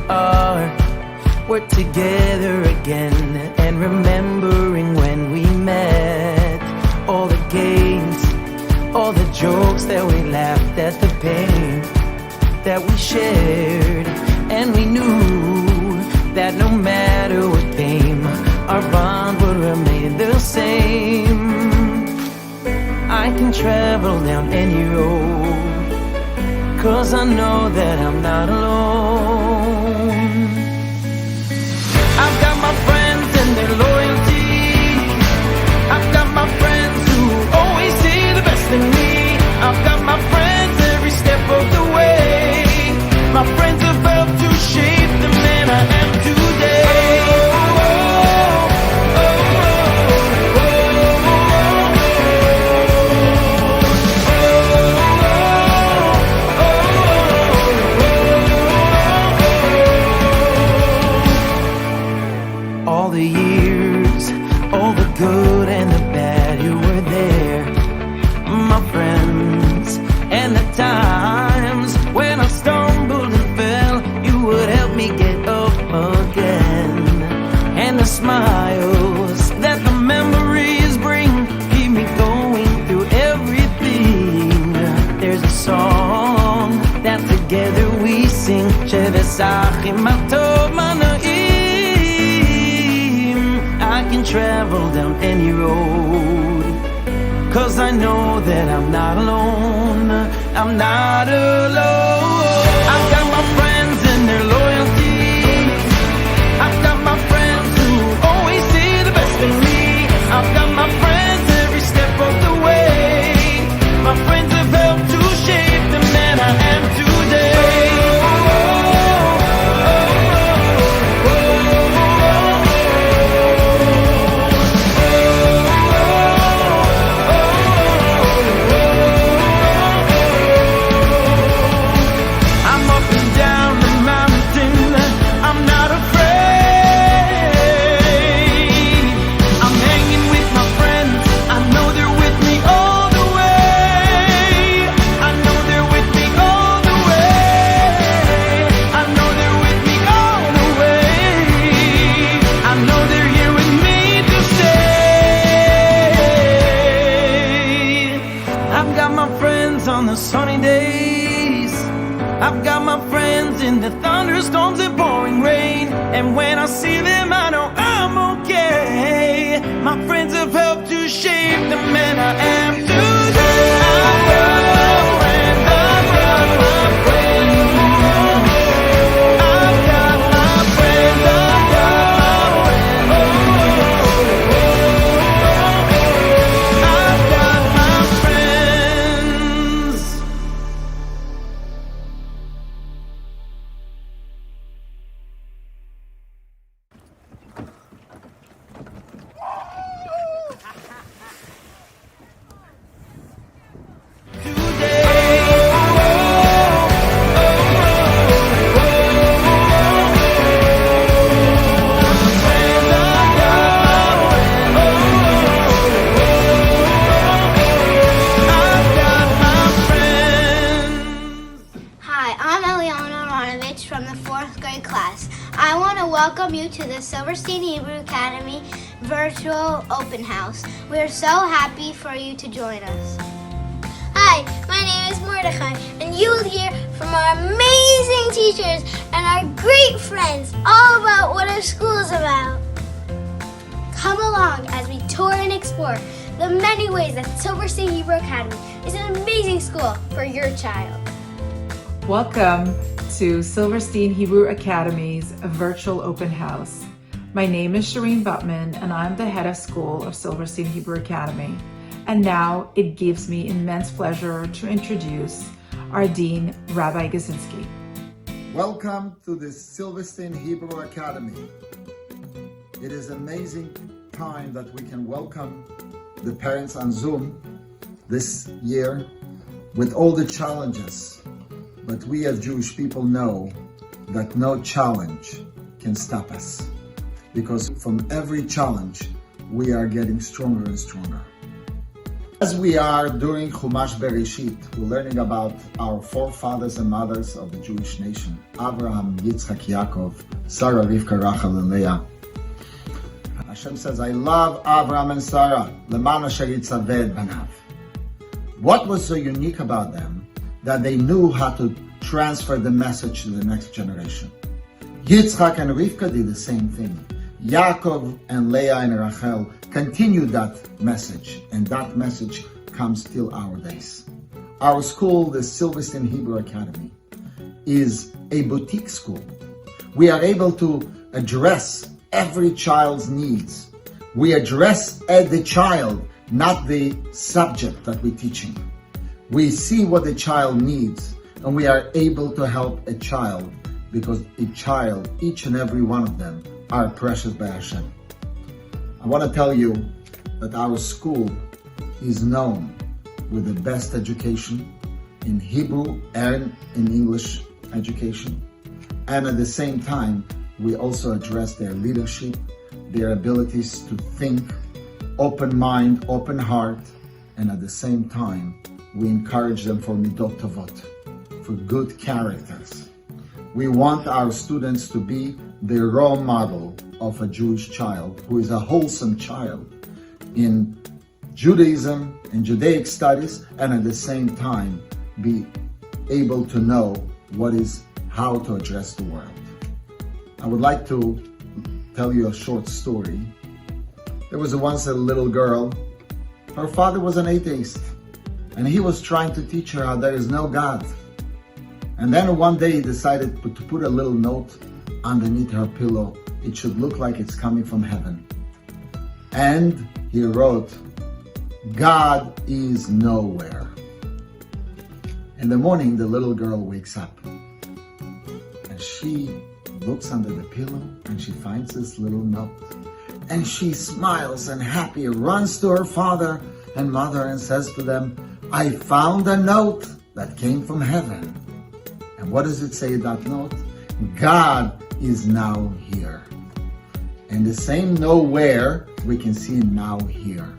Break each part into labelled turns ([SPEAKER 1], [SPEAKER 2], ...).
[SPEAKER 1] are. We're together again and remembering when we met. All the games, all the jokes that we laughed at, the pain that we shared. And we knew that no matter what came, our bond would remain the same. I can travel down any road, 'cause I know that I'm not alone. I've got my friends and their loyalty. I've got my friends who always see the best in me. I've got my friends every step of the way. My friends have helped to shape the man I am today. All the years, all the good and the bad, you were there, my friends. And the times when I stumbled and fell, you would help me get up again. And the smiles that the memories bring keep me going through everything. There's a song that together we sing, Shevesachim Atov Manaim. I can travel down any road, 'cause I know that I'm not alone. I'm not alone. I've got my friends and their loyalty. I've got my friends who always see the best in me. I've got my friends every step of the way. My friends have helped to shape the man I am today. Sunny days, I've got my friends in the thunderstorms and pouring rain. And when I see them, I know I'm okay. My friends have helped to shape the man I am today. I've got my friends, I've got my friends. I've got my friends, I've got my friends. I've got my friends.
[SPEAKER 2] From the 4th grade class. I want to welcome you to the Silverstein Hebrew Academy virtual open house. We are so happy for you to join us.
[SPEAKER 3] Hi, my name is Mordechai, and you will hear from our amazing teachers and our great friends all about what our school is about.
[SPEAKER 2] Come along as we tour and explore the many ways that Silverstein Hebrew Academy is an amazing school for your child.
[SPEAKER 4] Welcome to Silverstein Hebrew Academy's virtual open house. My name is Shireen Butman, and I'm the head of school of Silverstein Hebrew Academy. And now it gives me immense pleasure to introduce our Dean, Rabbi Gazinski.
[SPEAKER 5] Welcome to the Silverstein Hebrew Academy. It is an amazing time that we can welcome the parents on Zoom this year with all the challenges. But we as Jewish people know that no challenge can stop us, because from every challenge we are getting stronger and stronger. As we are doing Chumash Bereshit, we're learning about our forefathers and mothers of the Jewish nation, Abraham, Yitzchak, Yaakov, Sarah, Rivka, Rachel, and Leah. Hashem says, I love Abraham and Sarah, Leman asher yitzaveh banav. What was so unique about them that they knew how to transfer the message to the next generation? Yitzchak and Rivka did the same thing. Yaakov and Leah and Rachel continued that message, and that message comes till our days. Our school, the Silverstein Hebrew Academy, is a boutique school. We are able to address every child's needs. We address the child, not the subject that we're teaching. We see what the child needs, and we are able to help a child, because a child, each and every one of them, are precious by Hashem. I want to tell you that our school is known with the best education in Hebrew and in English education. And at the same time, we also address their leadership, their abilities to think, open mind, open heart, and at the same time, we encourage them for midot tovot, for good characters. We want our students to be the role model of a Jewish child who is a wholesome child in Judaism and Judaic studies, and at the same time be able to know how to address the world. I would like to tell you a short story. There was once a little girl. Her father was an atheist, and he was trying to teach her how there is no God. And then one day he decided to put a little note underneath her pillow. It should look like it's coming from heaven. And he wrote, God is nowhere. In the morning, the little girl wakes up, and she looks under the pillow and she finds this little note. And she smiles and happy, runs to her father and mother and says to them, I found a note that came from heaven. And what does it say in that note? God is now here. And the same nowhere, we can see now here.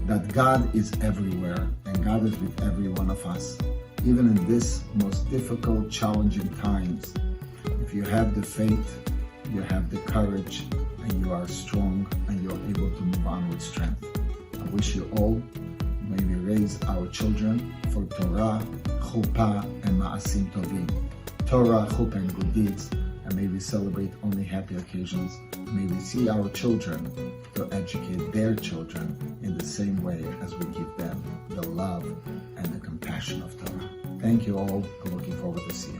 [SPEAKER 5] That God is everywhere, and God is with every one of us. Even in this most difficult, challenging times, if you have the faith, you have the courage, and you are strong, and you're able to move on with strength. I wish you all, may we raise our children for Torah, Chuppah, and Ma'asim Tovim. Torah, Chuppah, and good deeds, and may we celebrate only happy occasions. May we see our children to educate their children in the same way as we give them the love and the compassion of Torah. Thank you all. I'm looking forward to see you.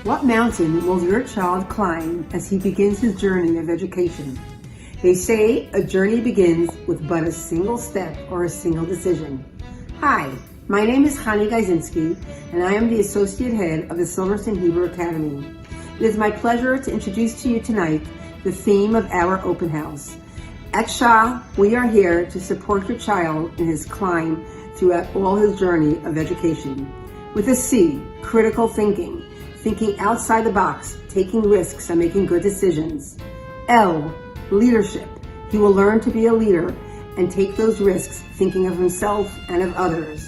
[SPEAKER 6] What mountain will your child climb as he begins his journey of education? They say a journey begins with but a single step or a single decision. Hi, my name is Chani Gajzinski, and I am the Associate Head of the Silverstein Hebrew Academy. It is my pleasure to introduce to you tonight the theme of our open house. At Shah, we are here to support your child in his climb throughout all his journey of education. With a C, critical thinking outside the box, taking risks and making good decisions. L, leadership. He will learn to be a leader and take those risks, thinking of himself and of others.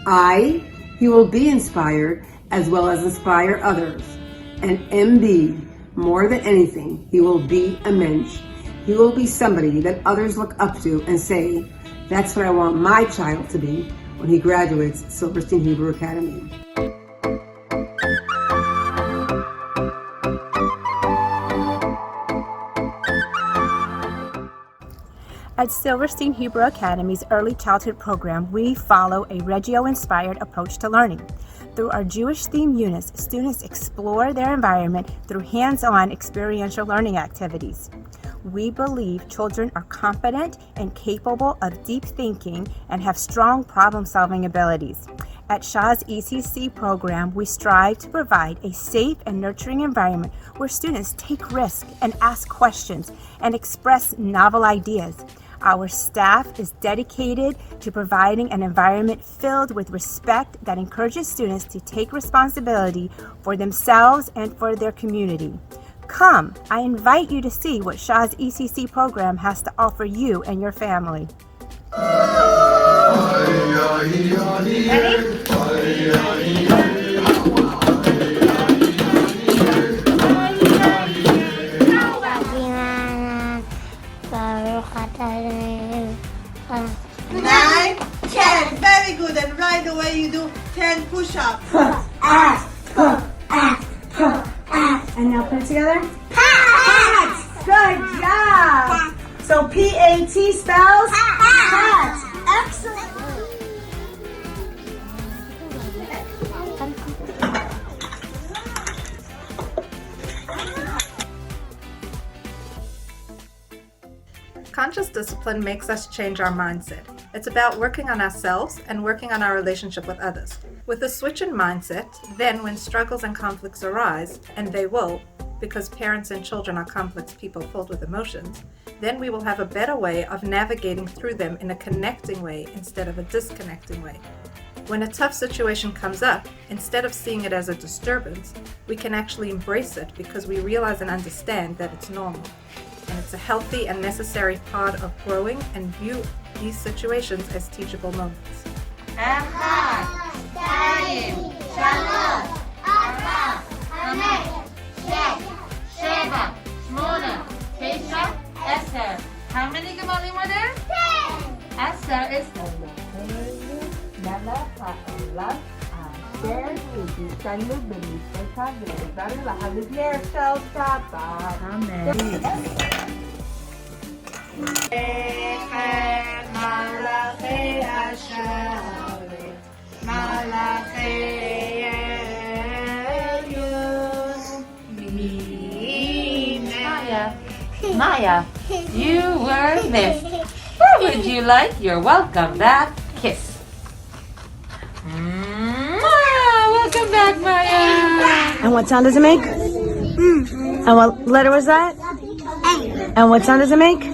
[SPEAKER 6] I, he will be inspired as well as inspire others. And MB, more than anything, he will be a mensch. He will be somebody that others look up to and say, that's what I want my child to be when he graduates Silverstein Hebrew Academy.
[SPEAKER 7] At Silverstein Hebrew Academy's Early Childhood Program, we follow a Reggio-inspired approach to learning. Through our Jewish-themed units, students explore their environment through hands-on experiential learning activities. We believe children are competent and capable of deep thinking and have strong problem-solving abilities. At Shah's ECC program, we strive to provide a safe and nurturing environment where students take risks and ask questions and express novel ideas. Our staff is dedicated to providing an environment filled with respect that encourages students to take responsibility for themselves and for their community. Come, I invite you to see what Shaw's ECC program has to offer you and your family.
[SPEAKER 8] Nine, 10. Very good. And right away you do 10 push-ups.
[SPEAKER 6] And now put it together. Pat! Good job! So P-A-T spells pat.
[SPEAKER 3] Excellent.
[SPEAKER 9] Conscious discipline makes us change our mindset. It's about working on ourselves and working on our relationship with others. With a switch in mindset, then when struggles and conflicts arise, and they will, because parents and children are complex people filled with emotions, then we will have a better way of navigating through them in a connecting way instead of a disconnecting way. When a tough situation comes up, instead of seeing it as a disturbance, we can actually embrace it because we realize and understand that it's normal. And it's a healthy and necessary part of growing and view these situations as teachable moments.
[SPEAKER 4] How many Gamali were there? 10! Esther is Maya, you were missed. Where would you like your welcome back kiss? Welcome back, Maya.
[SPEAKER 7] And what sound does it make? And what letter was that?
[SPEAKER 3] A.
[SPEAKER 7] And what sound does it make?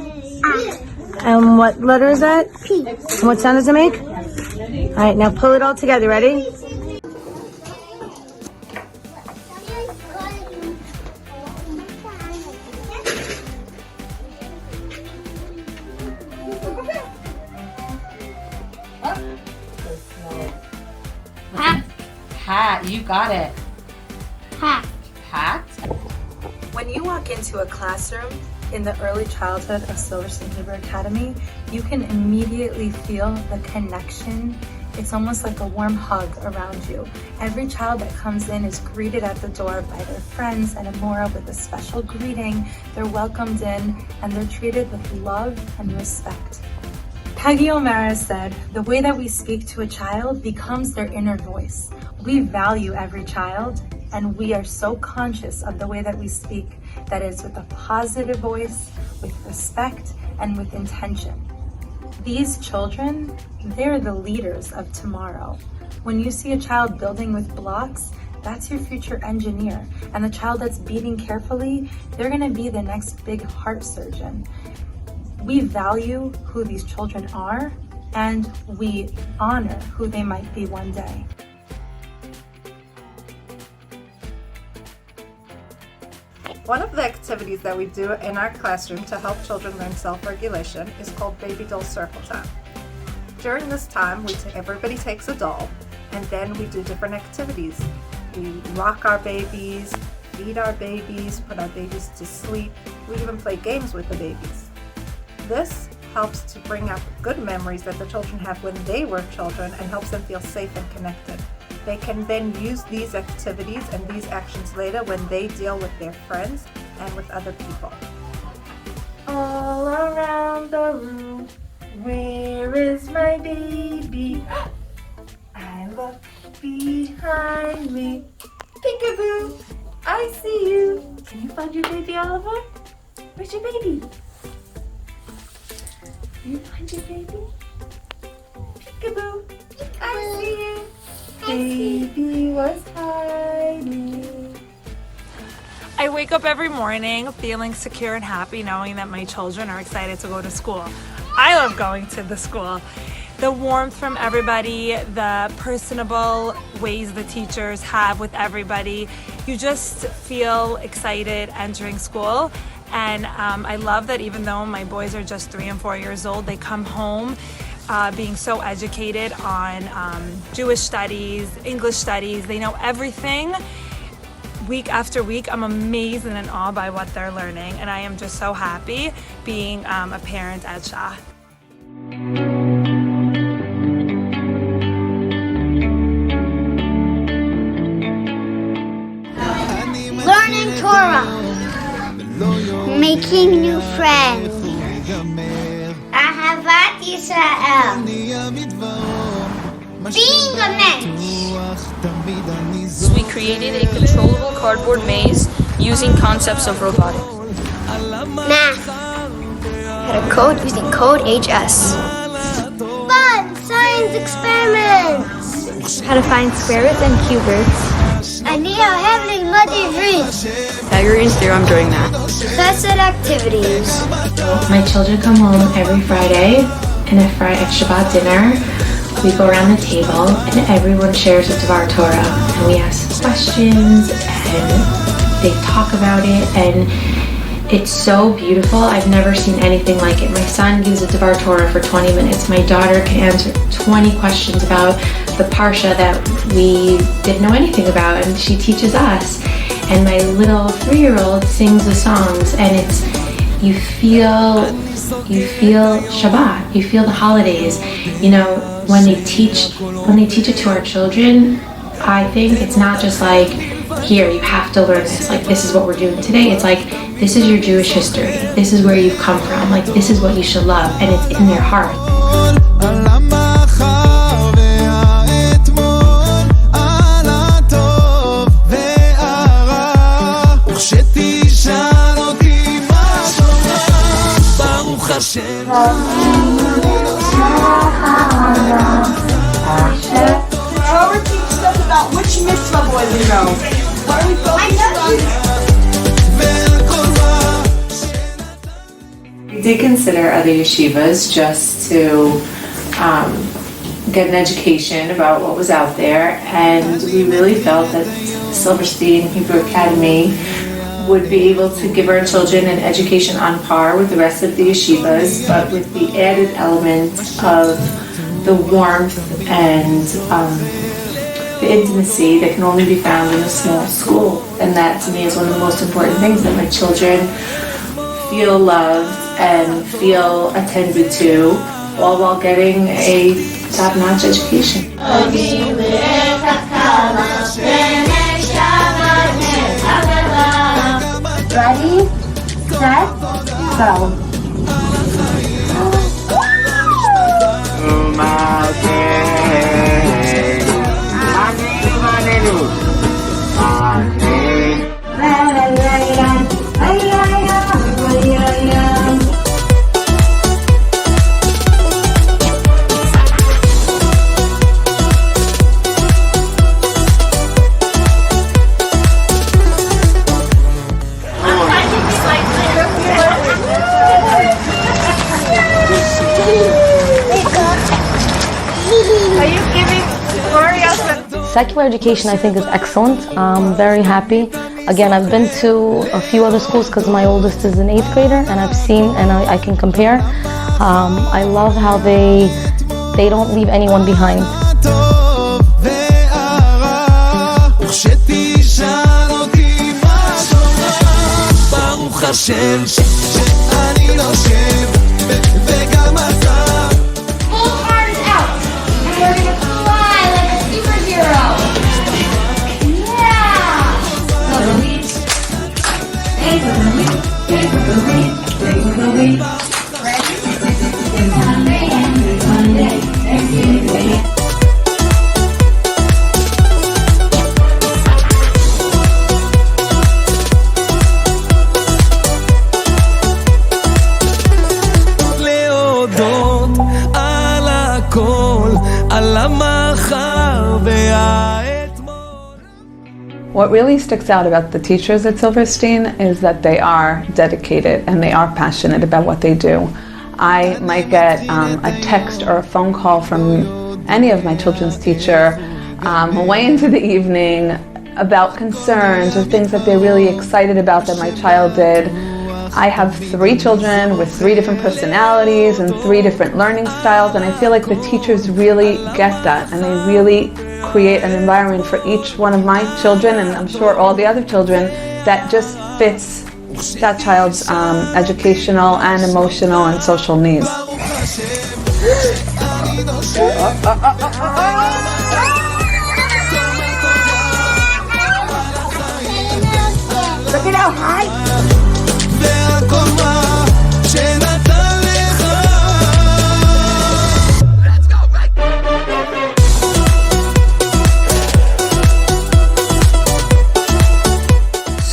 [SPEAKER 7] And what letter is that?
[SPEAKER 3] P.
[SPEAKER 7] And what sound does it make? All right, now pull it all together. Ready?
[SPEAKER 4] Hat, you got it.
[SPEAKER 3] Hat.
[SPEAKER 4] Hat?
[SPEAKER 10] When you walk into a classroom in the early childhood of Silverstein Hebrew Academy, you can immediately feel the connection. It's almost like a warm hug around you. Every child that comes in is greeted at the door by their friends and Amora with a special greeting. They're welcomed in and they're treated with love and respect. Peggy O'Mara said, "The way that we speak to a child becomes their inner voice." We value every child, and we are so conscious of the way that we speak that is with a positive voice, with respect, and with intention. These children, they're the leaders of tomorrow. When you see a child building with blocks, that's your future engineer. And the child that's beating carefully, they're gonna be the next big heart surgeon. We value who these children are, and we honor who they might be one day.
[SPEAKER 9] One of the activities that we do in our classroom to help children learn self-regulation is called Baby Doll Circle Time. During this time, everybody takes a doll, and then we do different activities. We rock our babies, feed our babies, put our babies to sleep. We even play games with the babies. This helps to bring up good memories that the children have when they were children and helps them feel safe and connected. They can then use these activities and these actions later when they deal with their friends and with other people. All around the room, where is my baby? I look behind me. Peekaboo, I see you. Can you find your baby, Oliver? Where's your baby? Can you find your baby? Peekaboo, I see you. Baby was hiding.
[SPEAKER 11] I wake up every morning feeling secure and happy knowing that my children are excited to go to school. I love going to the school. The warmth from everybody, the personable ways the teachers have with everybody. You just feel excited entering school. And I love that even though my boys are just 3 and 4 years old, they come home being so educated on Jewish studies, English studies. They know everything. Week after week, I'm amazed and in awe by what they're learning. And I am just so happy being a parent at Shah.
[SPEAKER 2] Learning Torah. Making new friends. Ahavat Yisrael. Being a mensch.
[SPEAKER 12] We created a controllable cardboard maze using concepts of robotics.
[SPEAKER 2] Math.
[SPEAKER 3] Had a code using Code HS.
[SPEAKER 2] Fun science experiments.
[SPEAKER 3] How to find square roots and cube roots.
[SPEAKER 2] אני אוהב ללמוד עברית.
[SPEAKER 12] Pythagorean's theorem during math.
[SPEAKER 2] Chesed activities.
[SPEAKER 13] My children come home every Friday, and at Shabbat dinner, we go around the table and everyone shares a Dvar Torah, and we ask questions and they talk about it, and it's so beautiful. I've never seen anything like it. My son gives a Dvar Torah for 20 minutes. My daughter can answer 20 questions about the Parsha that we didn't know anything about, and she teaches us. And my little 3-year-old sings the songs, and it's, you feel Shabbat, you feel the holidays. You know, when they teach it to our children, I think it's not just like, here, you have to learn this, like this is what we're doing today. It's like, this is your Jewish history, this is where you've come from, like this is what you should love, and it's in their heart.
[SPEAKER 8] Robert teaches us about which mitzvah boy we know. What are we focusing on?
[SPEAKER 4] We did consider other yeshivas just to get an education about what was out there, and we really felt that Silverstein Hebrew Academy would be able to give our children an education on par with the rest of the yeshivas, but with the added element of the warmth and the intimacy that can only be found in a small school. And that to me is one of the most important things, that my children feel loved and feel attended to, all while getting a top-notch education.
[SPEAKER 2] Ready, set, go.
[SPEAKER 14] Secular education, I think, is excellent. I'm very happy. Again, I've been to a few other schools because my oldest is an 8th grader, and I've seen and I can compare. I love how they don't leave anyone behind.
[SPEAKER 15] What really sticks out about the teachers at Silverstein is that they are dedicated and they are passionate about what they do. I might get a text or a phone call from any of my children's teacher way into the evening about concerns or things that they're really excited about that my child did. I have 3 children with 3 different personalities and 3 different learning styles, and I feel like the teachers really get that, and they really create an environment for each one of my children, and I'm sure all the other children, that just fits that child's educational and emotional and social needs.
[SPEAKER 6] Look at how high.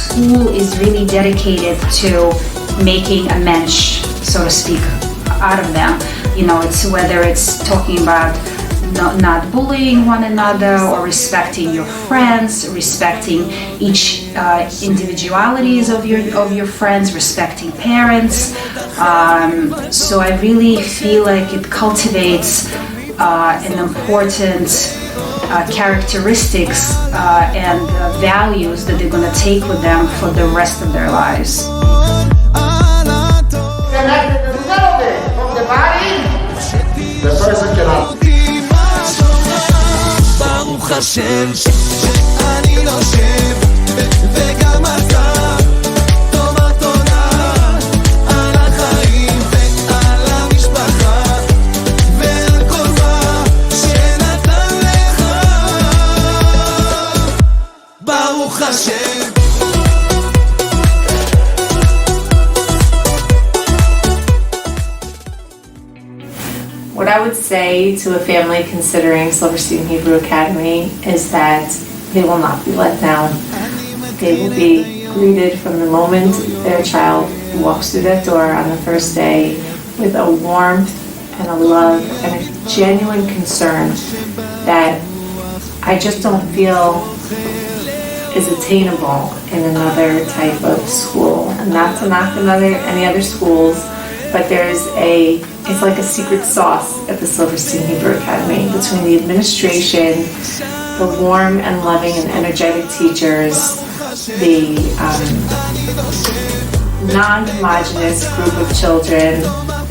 [SPEAKER 16] School is really dedicated to making a mensch, so to speak, out of them. You know, it's whether it's talking about not bullying one another or respecting your friends, respecting each individualities of your friends, respecting parents. So I really feel like it cultivates an important characteristics and values that they're going to take with them for the rest of their lives.
[SPEAKER 17] From the body, the person cannot. ברוך השם שאני נושם וגם אתה תאמר תודה על החיים ועל המשפחה ועל כל מה שנתן לך ברוך השם.
[SPEAKER 18] What I would say to a family considering Silverstein Hebrew Academy is that they will not be let down. They will be greeted from the moment their child walks through that door on the first day with a warmth and a love and a genuine concern that I just don't feel is attainable in another type of school. And not to knock any other schools, but it's like a secret sauce at the Silverstein Hebrew Academy between the administration, the warm and loving and energetic teachers, the non-homogeneous group of children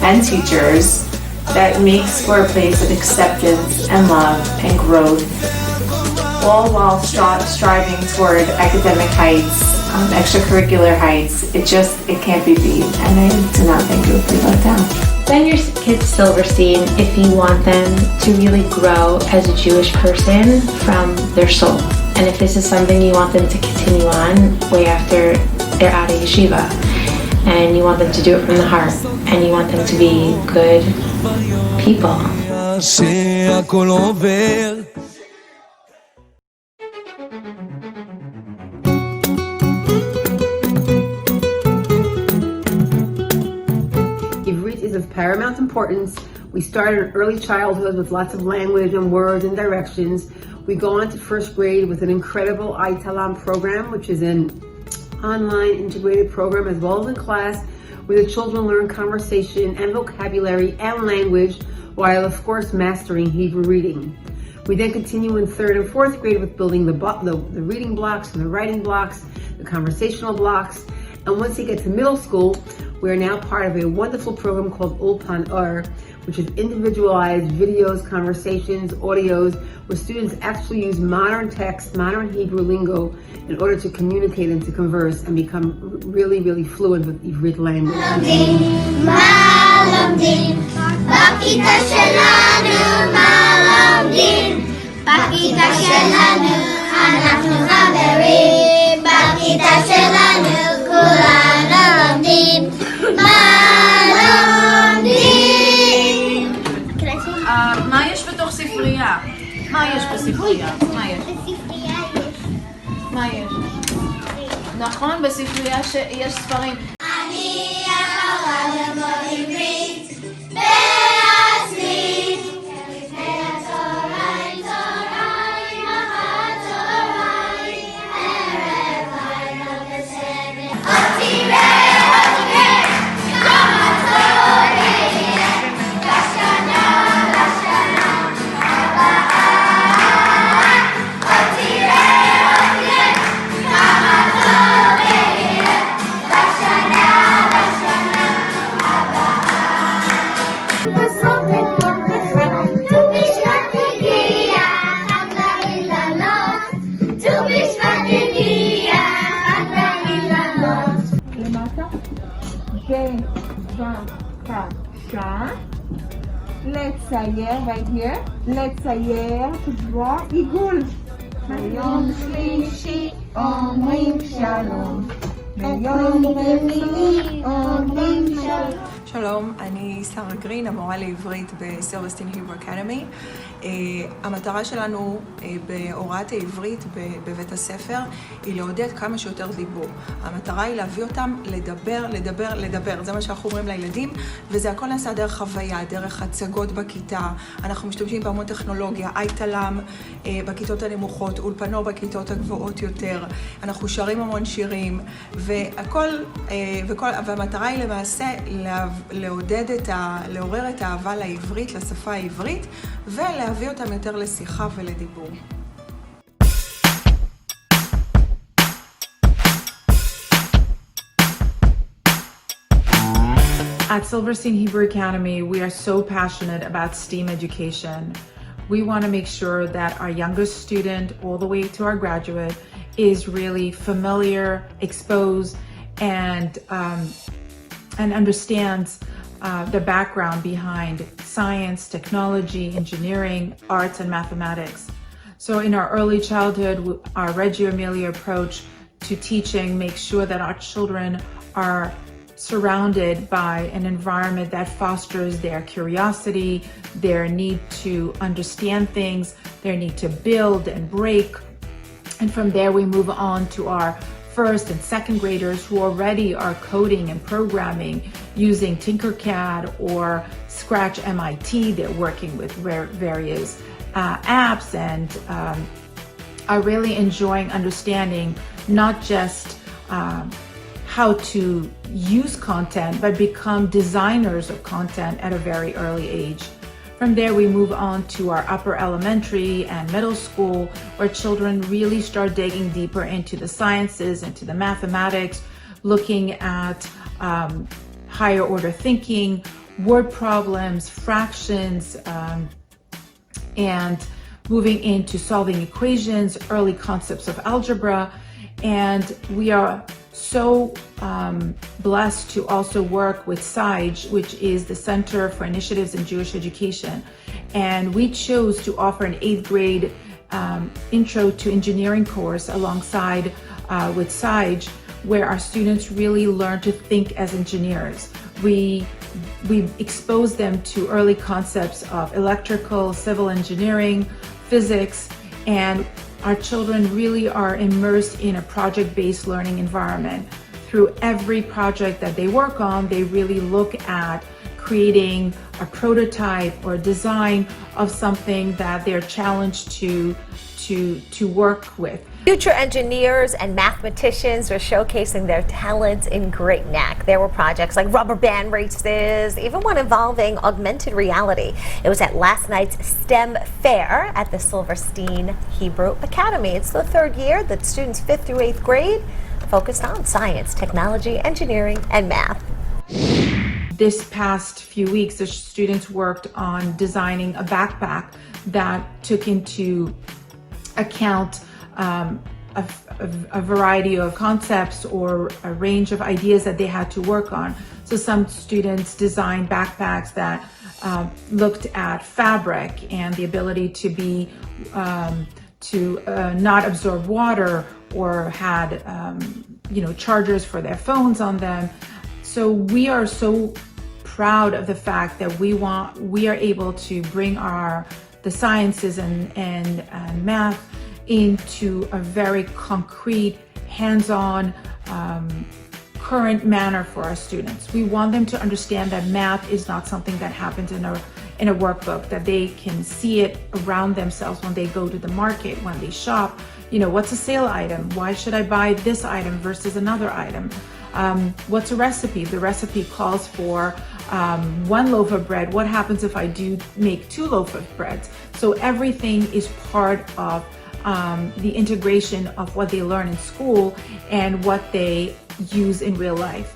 [SPEAKER 18] and teachers that makes for a place of acceptance and love and growth, all while striving toward academic heights, extracurricular heights. It can't be beat, and I do not think it would be let down.
[SPEAKER 13] Send your kids Silverstein if you want them to really grow as a Jewish person from their soul. And if this is something you want them to continue on way after they're out of yeshiva. And you want them to do it from the heart. And you want them to be good people.
[SPEAKER 6] Of paramount importance. We start in early childhood with lots of language and words and directions. We go on to first grade with an incredible iTalam program, which is an online integrated program as well as in class, where the children learn conversation and vocabulary and language while of course mastering Hebrew reading. We then continue in 3rd and 4th grade with building the reading blocks and the writing blocks, the conversational blocks. And once you get to middle school, we are now part of a wonderful program called Ulpan Or, which is individualized videos, conversations, audios, where students actually use modern text, modern Hebrew lingo in order to communicate and to converse and become really, really fluent with Ivrit language.
[SPEAKER 19] מה יש בתוך ספרייה? מה יש בספרייה? מה יש? נכון, בספרייה יש ספרים. אני יכולה ללמוד עברית בעצמי לפני הצהריים, צהריים, אחר צהריים, ערב לילה בסדר. עוד תראה, יום הצהריים
[SPEAKER 6] start. לצייר, right here. לצייר, to draw עיגול. ביום שלישי אומרים שלום. ביום רביעי אומרים שלום.
[SPEAKER 20] שלום, אני שרה גרין, המורה לעברית בסילברסטיין היברו אקדמי. המטרה שלנו בהוראת העברית בבית הספר היא לעודד כמה שיותר דיבור. המטרה היא להביא אותם לדבר. זה מה שאנחנו אומרים לילדים, וזה הכל נעשה דרך חוויה, דרך הצגות בכיתה. אנחנו משתמשים בהמון טכנולוגיה, אייטלם בכיתות הנמוכות, אולפנו בכיתות הגבוהות יותר. אנחנו שרים המון שירים, והמטרה היא למעשה לעורר את האהבה לעברית, לשפה העברית, ולהביא אותם יותר לשיחה ולדיבור.
[SPEAKER 4] At Silverstein Hebrew Academy, we are so passionate about STEAM education. We want to make sure that our youngest student, all the way to our graduate, is really familiar, exposed, and understands the background behind science, technology, engineering, arts, and mathematics. So in our early childhood, our Reggio Emilia approach to teaching makes sure that our children are surrounded by an environment that fosters their curiosity, their need to understand things, their need to build and break. And from there, we move on to our first and second graders who already are coding and programming using Tinkercad or Scratch MIT. They're working with various apps and are really enjoying understanding not just how to use content, but become designers of content at a very early age. From there, we move on to our upper elementary and middle school, where children really start digging deeper into the sciences, into the mathematics, looking at higher order thinking, word problems, fractions, and moving into solving equations, early concepts of algebra. And we are so blessed to also work with SIGE, which is the Center for Initiatives in Jewish Education. And we chose to offer an 8th grade intro to engineering course alongside with SIGE, where our students really learn to think as engineers. We expose them to early concepts of electrical, civil engineering, physics, and our children really are immersed in a project-based learning environment. Through every project that they work on, they really look at creating a prototype or design of something that they're challenged to work with.
[SPEAKER 21] Future engineers and mathematicians were showcasing their talents in great knack. There were projects like rubber band races, even one involving augmented reality. It was at last night's STEM fair at the Silverstein Hebrew Academy. It's the 3rd year that students 5th through 8th grade focused on science, technology, engineering, and math.
[SPEAKER 4] This past few weeks, the students worked on designing a backpack that took into account a variety of concepts or a range of ideas that they had to work on. So some students designed backpacks that looked at fabric and the ability to be not absorb water, or had chargers for their phones on them. So we are so proud of the fact that we are able to bring the sciences and math into a very concrete, hands-on, current manner for our students. We want them to understand that math is not something that happens in a workbook, that they can see it around themselves when they go to the market, when they shop. What's a sale item? Why should I buy this item versus another item? What's a recipe? The recipe calls for 1 loaf of bread. What happens if I do make 2 loaves of bread? So everything is part of the integration of what they learn in school and what they use in real life.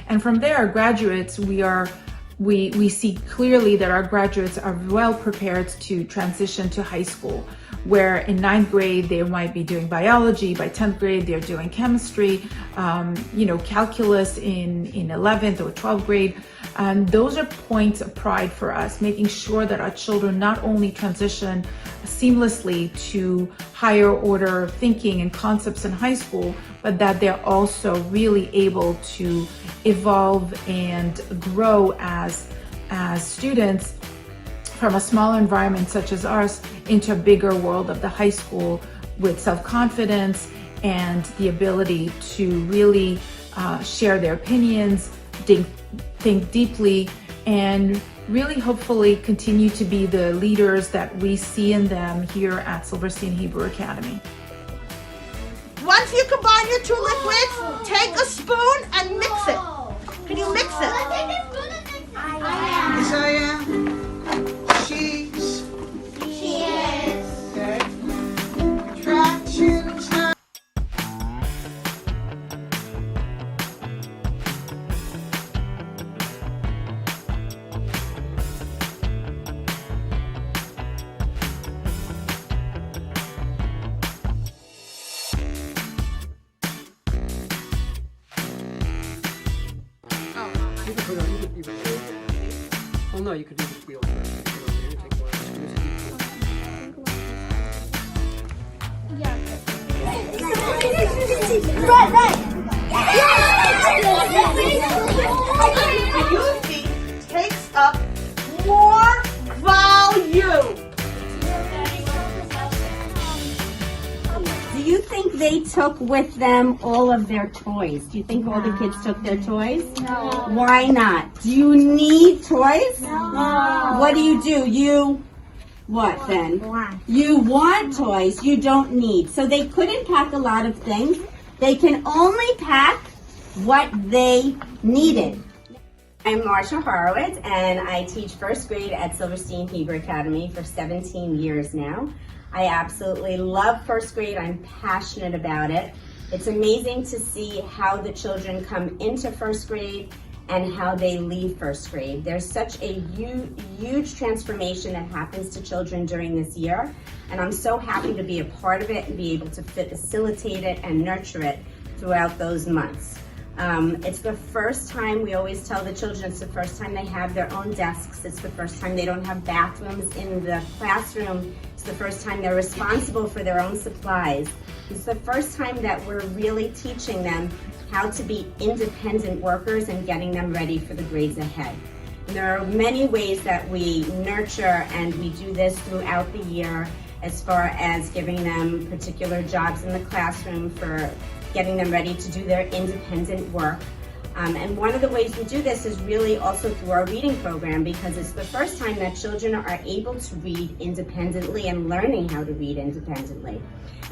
[SPEAKER 4] And from there, our graduates, we see clearly that our graduates are well prepared to transition to high school. where in 9th grade they might be doing biology, by 10th grade they're doing chemistry, calculus in 11th or 12th grade. And those are points of pride for us, making sure that our children not only transition seamlessly to higher order thinking and concepts in high school, but that they're also really able to evolve and grow as students from a smaller environment such as ours into a bigger world of the high school with self-confidence and the ability to really share their opinions, think deeply, and really hopefully continue to be the leaders that we see in them here at Silverstein Hebrew Academy.
[SPEAKER 8] Once you combine your two liquids, take a spoon and mix it. Can you mix it? Isaiah, she's. She is. Okay. Attractions.
[SPEAKER 1] Well, no, you could do the wheel first. Take it over here, take one of the
[SPEAKER 8] The UV takes up more volume.
[SPEAKER 22] Do you think they took with them all of their toys? Do you think all the kids took their toys?
[SPEAKER 3] No.
[SPEAKER 22] Why not? Do you need toys?
[SPEAKER 3] No.
[SPEAKER 22] What do? You what then? You want toys, you don't need. So they couldn't pack a lot of things. They can only pack what they needed. I'm Marsha Horowitz, and I teach first grade at Silverstein Hebrew Academy for 17 years now. I absolutely love first grade. I'm passionate about it. It's amazing to see how the children come into first grade and how they leave first grade. There's such a huge transformation that happens to children during this year, and I'm so happy to be a part of it and be able to facilitate it and nurture it throughout those months. It's the first time, we always tell the children, it's the first time they have their own desks. It's the first time they don't have bathrooms in the classroom. It's the first time they're responsible for their own supplies. It's the first time that we're really teaching them how to be independent workers and getting them ready for the grades ahead. And there are many ways that we nurture, and we do this throughout the year, as far as giving them particular jobs in the classroom for getting them ready to do their independent work. And one of the ways we do this is really also through our reading program, because it's the first time that children are able to read independently and learning how to read independently.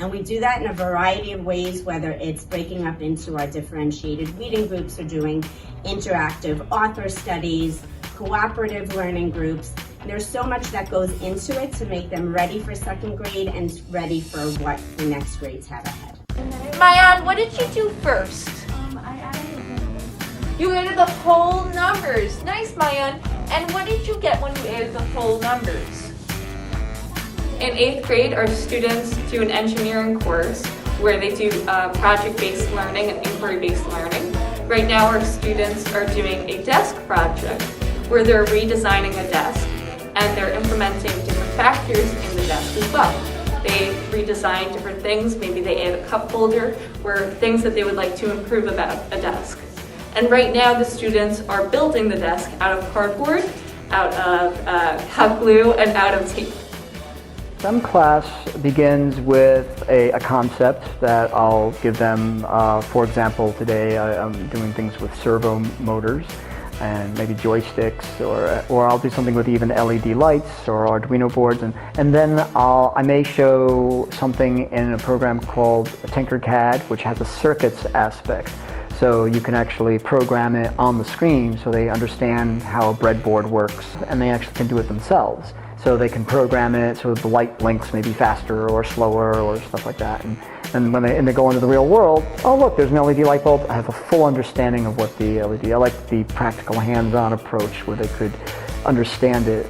[SPEAKER 22] And we do that in a variety of ways, whether it's breaking up into our differentiated reading groups or doing interactive author studies, cooperative learning groups. And there's so much that goes into it to make them ready for second grade and ready for what the next grades have ahead.
[SPEAKER 23] Mayan, what did you do first? You added the whole numbers. Nice, Mayan. And what did you get when you added the whole numbers?
[SPEAKER 24] In 8th grade, our students do an engineering course where they do project-based learning and inquiry-based learning. Right now, our students are doing a desk project where they're redesigning a desk and they're implementing different factors in the desk as well. They redesign different things, maybe they add a cup holder, or things that they would like to improve about a desk. And right now the students are building the desk out of cardboard, out of hot glue, and out of tape.
[SPEAKER 25] Some class begins with a concept that I'll give them. For example, today I'm doing things with servo motors and maybe joysticks, or I'll do something with even LED lights or Arduino boards, and then I may show something in a program called Tinkercad, which has a circuits aspect. So you can actually program it on the screen so they understand how a breadboard works, and they actually can do it themselves. So they can program it so the light blinks maybe faster or slower or stuff like that. And when they go into the real world, oh look, there's an LED light bulb. I have a full understanding of what the LED, I like the practical hands-on approach where they could understand it.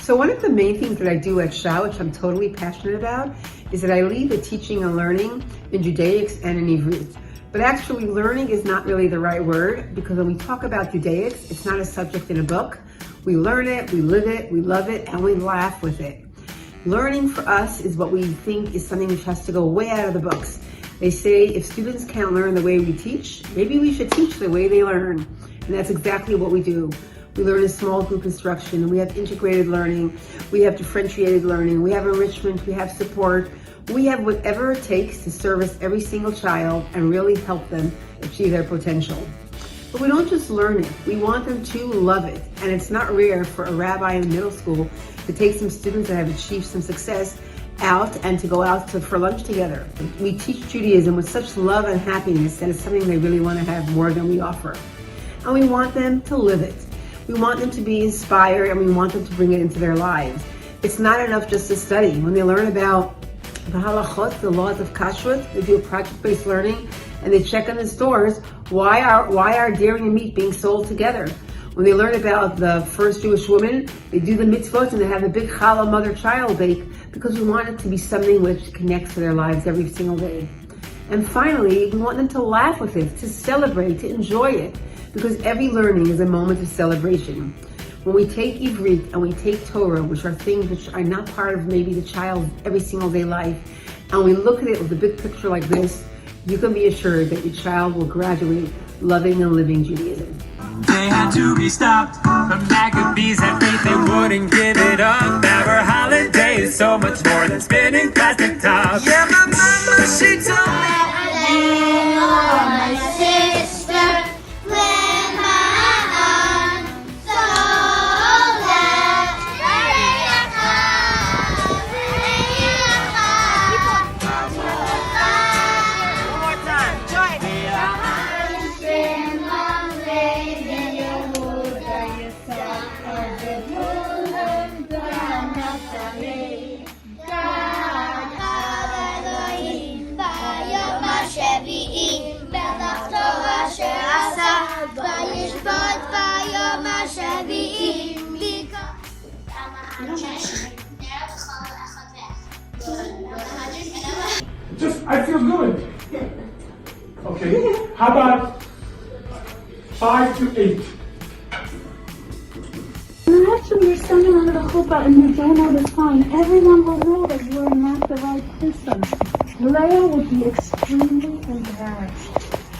[SPEAKER 6] So one of the main things that I do at Shah, which I'm totally passionate about, is that I lead the teaching and learning in Judaics and in Ivrit. But actually learning is not really the right word, because when we talk about Judaics, it's not a subject in a book. We learn it, we live it, we love it, and we laugh with it. Learning for us is what we think is something which has to go way out of the books. They say if students can't learn the way we teach, maybe we should teach the way they learn. And that's exactly what we do. We learn in small group instruction, we have integrated learning, we have differentiated learning, we have enrichment, we have support. We have whatever it takes to service every single child and really help them achieve their potential. But we don't just learn it, we want them to love it. And it's not rare for a rabbi in middle school to take some students that have achieved some success out and to go out for lunch together. We teach Judaism with such love and happiness that it's something they really want to have more than we offer. And we want them to live it. We want them to be inspired and we want them to bring it into their lives. It's not enough just to study. When they learn about the halachot, the laws of kashrut, they do a project-based learning and they check in the stores, why are dairy and meat being sold together? When they learn about the first Jewish woman, they do the mitzvot and they have a big challah mother-child bake because we want it to be something which connects to their lives every single day. And finally, we want them to laugh with it, to celebrate, to enjoy it, because every learning is a moment of celebration. When we take Ivrit and we take Torah, which are things which are not part of maybe the child's every single day life, and we look at it with a big picture like this, you can be assured that your child will graduate loving and living Judaism.
[SPEAKER 17] They had to be stopped, but Maccabees had faith they wouldn't give it up. Our holiday is so much more than spinning plastic tops. Yeah, my mama, she told me,
[SPEAKER 19] my sister, when my aunt told that one more time, join me.
[SPEAKER 5] I feel good. Okay, how about 5 to 8?
[SPEAKER 7] Actually, you're standing under the chuppah and you don't know the sign. Everyone will know that you are not the right person. Leah would be extremely embarrassed.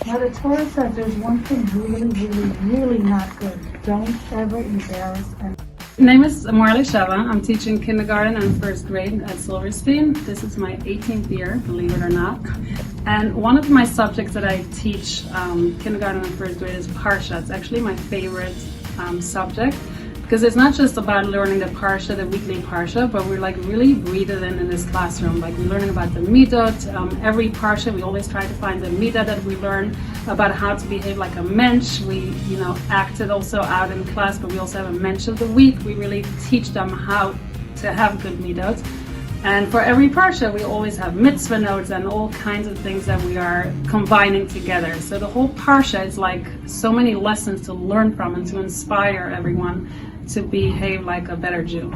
[SPEAKER 7] Now the Torah says there's one thing really not good. Don't ever embarrass them.
[SPEAKER 9] My name is Marla Shava. I'm teaching kindergarten and first grade at Silverstein. This is my 18th year, believe it or not. And one of my subjects that I teach kindergarten and first grade is Parsha. It's actually my favorite subject because it's not just about learning the Parsha, the weekly Parsha, but we're like really breathe it in this classroom. Like we're learning about the midot. Every Parsha, we always try to find the midah that we learn about how to behave like a mensch. We, act it also out in class, but we also have a mensch of the week. We really teach them how to have good midot. And for every Parsha, we always have mitzvah notes and all kinds of things that we are combining together. So the whole Parsha is like so many lessons to learn from and to inspire everyone to behave like a better Jew.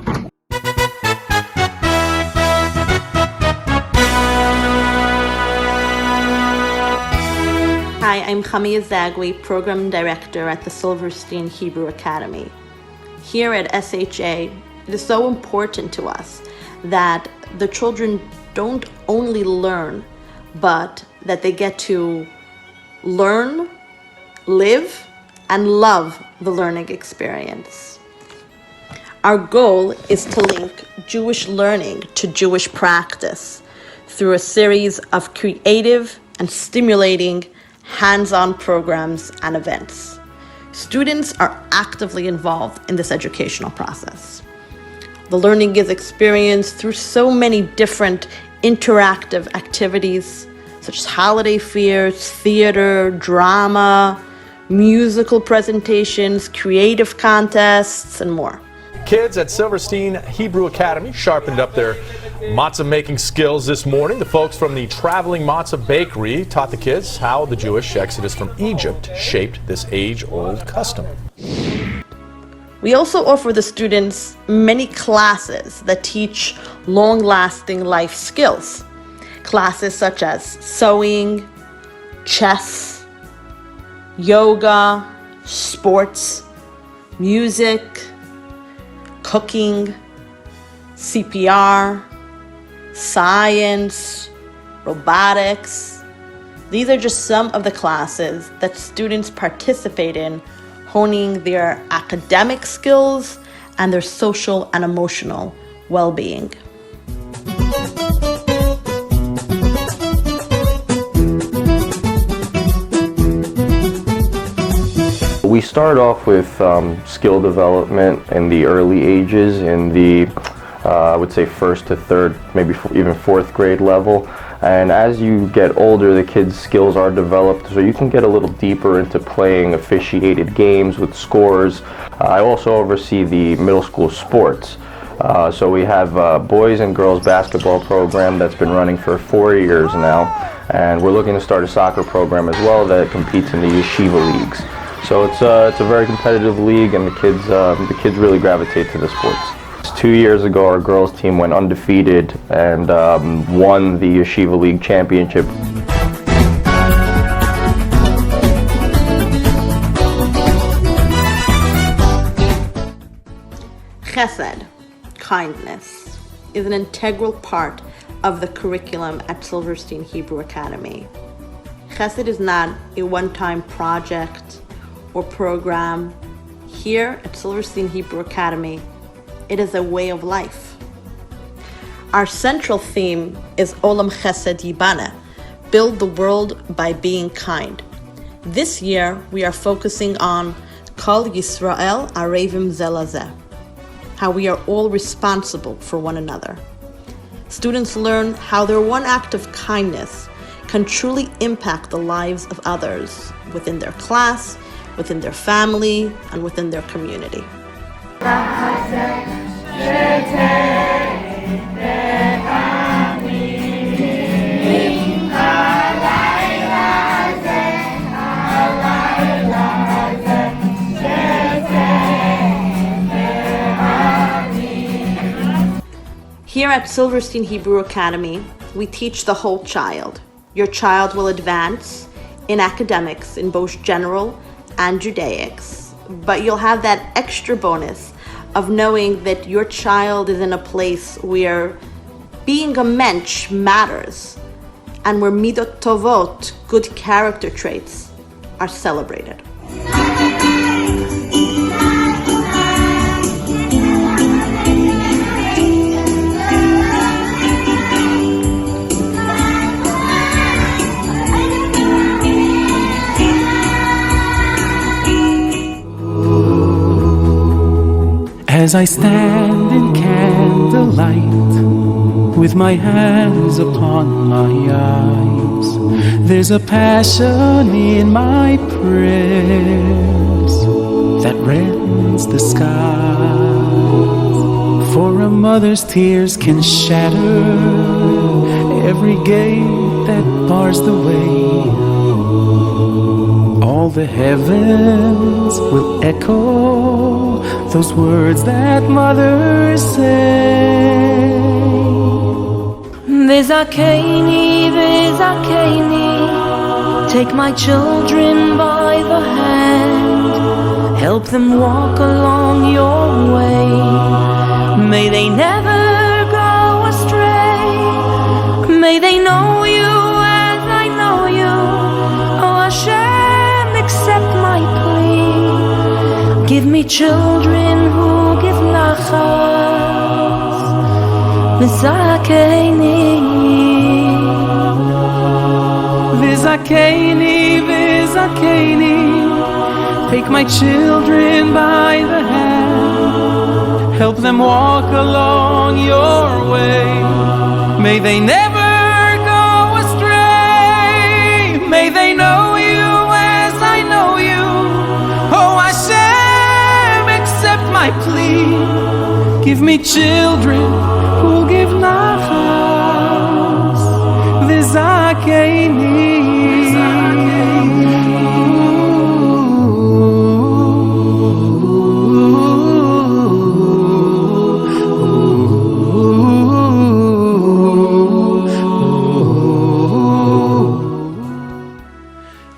[SPEAKER 10] Hi, I'm Chamia Zagwe, Program Director at the Silverstein Hebrew Academy. Here at SHA, it is so important to us that the children don't only learn, but that they get to learn, live, and love the learning experience. Our goal is to link Jewish learning to Jewish practice through a series of creative and stimulating hands-on programs and events. Students are actively involved in this educational process. The learning is experienced through so many different interactive activities, such as holiday fairs, theater, drama, musical presentations, creative contests, and more.
[SPEAKER 2] Kids at Silverstein Hebrew Academy sharpened up their matzah making skills this morning. The folks from the Traveling Matzah Bakery taught the kids how the Jewish exodus from Egypt shaped this age-old custom.
[SPEAKER 10] We also offer the students many classes that teach long-lasting life skills. Classes such as sewing, chess, yoga, sports, music, cooking, CPR, science, robotics. These are just some of the classes that students participate in, honing their academic skills and their social and emotional well-being.
[SPEAKER 11] We start off with skill development in the early ages, in the I would say first to third, maybe even fourth grade level. And as you get older, the kids' skills are developed, so you can get a little deeper into playing officiated games with scores. I also oversee the middle school sports. So we have a boys and girls basketball program that's been running for 4 years now, and we're looking to start a soccer program as well that competes in the yeshiva leagues. So it's a very competitive league, and the kids really gravitate to the sports. 2 years ago, our girls team went undefeated and won the Yeshiva League championship.
[SPEAKER 10] Chesed, kindness, is an integral part of the curriculum at Silverstein Hebrew Academy. Chesed is not a one-time project or program. Here at Silverstein Hebrew Academy, it is a way of life. Our central theme is Olam Chesed Yibana, build the world by being kind. This year, we are focusing on Kol Yisrael Arevim Ze Lazeh, how we are all responsible for one another. Students learn how their one act of kindness can truly impact the lives of others within their class, within their family, and within their community. Here at Silverstein Hebrew Academy, we teach the whole child. Your child will advance in academics in both general and Judaics, but you'll have that extra bonus of knowing that your child is in a place where being a mensch matters and where midot tovot, good character traits, are celebrated.
[SPEAKER 17] As I stand in candlelight, with my hands upon my eyes, there's a passion in my prayers that rends the skies. For a mother's tears can shatter every gate that bars the way. All the heavens will echo those words that mothers say.
[SPEAKER 12] V'zakeni, v'zakeni, take my children by the hand, help them walk along your way. May they never go astray, may they know you as I know you. Oh Hashem, accept my plea. Give me children who give nachas. V'zakeni,
[SPEAKER 17] v'zakeni, v'zakeni, take my children by the hand, help them walk along your way. May they never go astray, may they know you as I know you. Give me children who'll give nachas v'zakeini.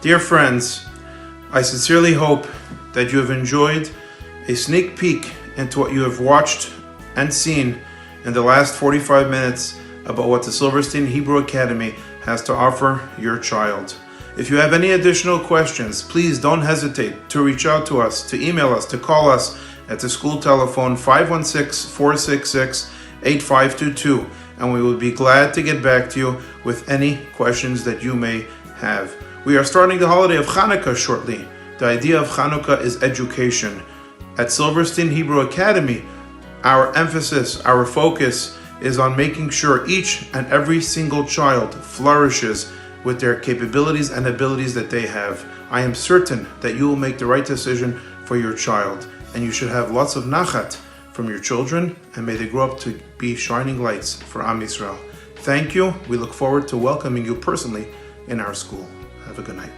[SPEAKER 13] Dear friends, I sincerely hope that you have enjoyed a sneak peek into what you have watched and seen in the last 45 minutes about what the Silverstein Hebrew Academy has to offer your child. If you have any additional questions, please don't hesitate to reach out to us, to email us, to call us at the school telephone 516-466-8522, and we will be glad to get back to you with any questions that you may have. We are starting the holiday of Hanukkah shortly. The idea of Hanukkah is education. At Silverstein Hebrew Academy, our emphasis, our focus is on making sure each and every single child flourishes with their capabilities and abilities that they have. I am certain that you will make the right decision for your child, and you should have lots of nachat from your children, and may they grow up to be shining lights for Am Yisrael. Thank you. We look forward to welcoming you personally in our school. Have a good night.